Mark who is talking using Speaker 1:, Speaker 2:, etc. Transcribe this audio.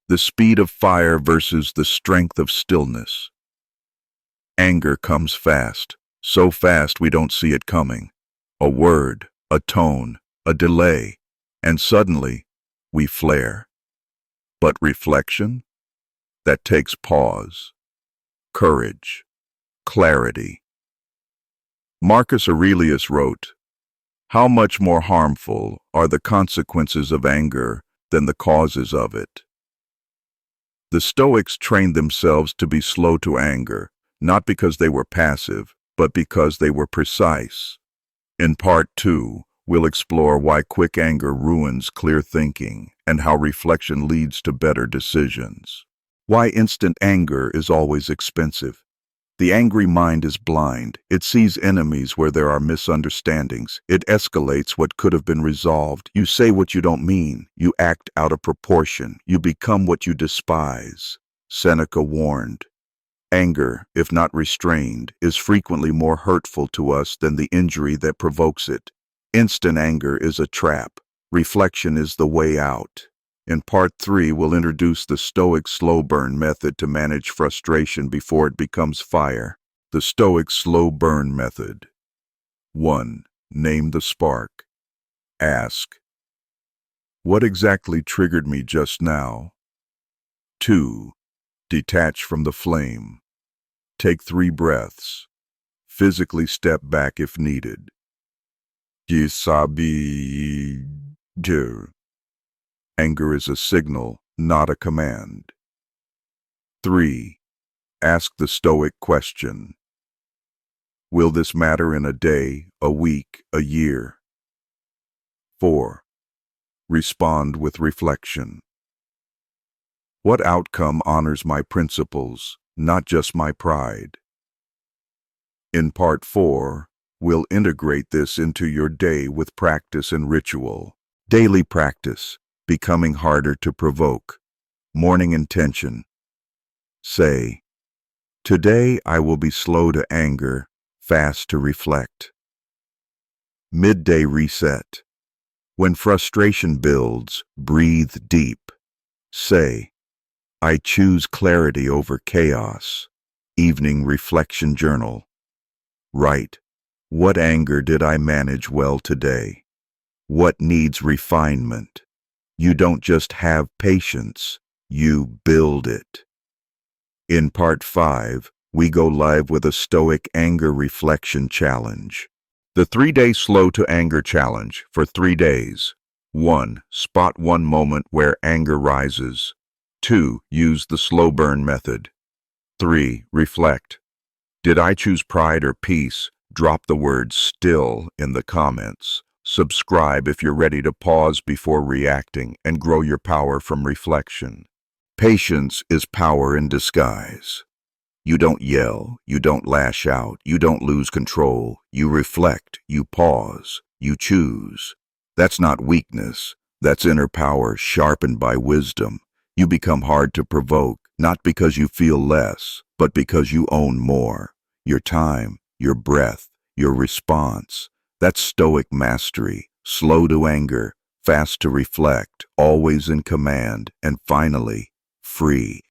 Speaker 1: The speed of fire versus the strength of stillness. Anger comes fast, so fast we don't see it coming. A word, a tone, a delay, and suddenly we flare. But reflection? That takes pause, courage, clarity. Marcus Aurelius wrote, "How much more harmful are the consequences of anger than the causes of it?" The Stoics trained themselves to be slow to anger, not because they were passive, but because they were precise. In Part 2, we'll explore why quick anger ruins clear thinking and how reflection leads to better decisions. Why instant anger is always expensive. The angry mind is blind. It sees enemies where there are misunderstandings. It escalates what could have been resolved. You say what you don't mean. You act out of proportion. You become what you despise. Seneca warned, "Anger, if not restrained, is frequently more hurtful to us than the injury that provokes it." Instant anger is a trap. Reflection is the way out. In Part 3, we'll introduce the Stoic slow burn method to manage frustration before it becomes fire. The Stoic slow burn method. 1. Name the spark. Ask, "What exactly triggered me just now?" 2. Detach from the flame. Take 3 breaths. Physically step back if needed. Anger is a signal, not a command. 3. Ask the Stoic question. Will this matter in a day, a week, a year? 4. Respond with reflection. What outcome honors my principles, not just my pride? In Part 4, we'll integrate this into your day with practice and ritual. Daily practice, becoming harder to provoke. Morning intention. Say, "Today I will be slow to anger, fast to reflect." Midday reset. When frustration builds, breathe deep. Say, "I choose clarity over chaos." Evening reflection journal. Write, "What anger did I manage well today? What needs refinement?" You don't just have patience, you build it. In Part 5, we go live with a Stoic anger reflection challenge. The 3-day slow to anger challenge for 3 days. 1. Spot one moment where anger rises. 2. Use the slow burn method. 3. Reflect. Did I choose pride or peace? Drop the word "still" in the comments. Subscribe if you're ready to pause before reacting and grow your power from reflection. Patience is power in disguise. You don't yell, you don't lash out, you don't lose control. You reflect, you pause, you choose. That's not weakness, that's inner power sharpened by wisdom. You become hard to provoke, not because you feel less, but because you own more. Your time, your breath, your response. That's Stoic mastery, slow to anger, fast to reflect, always in command, and finally, free.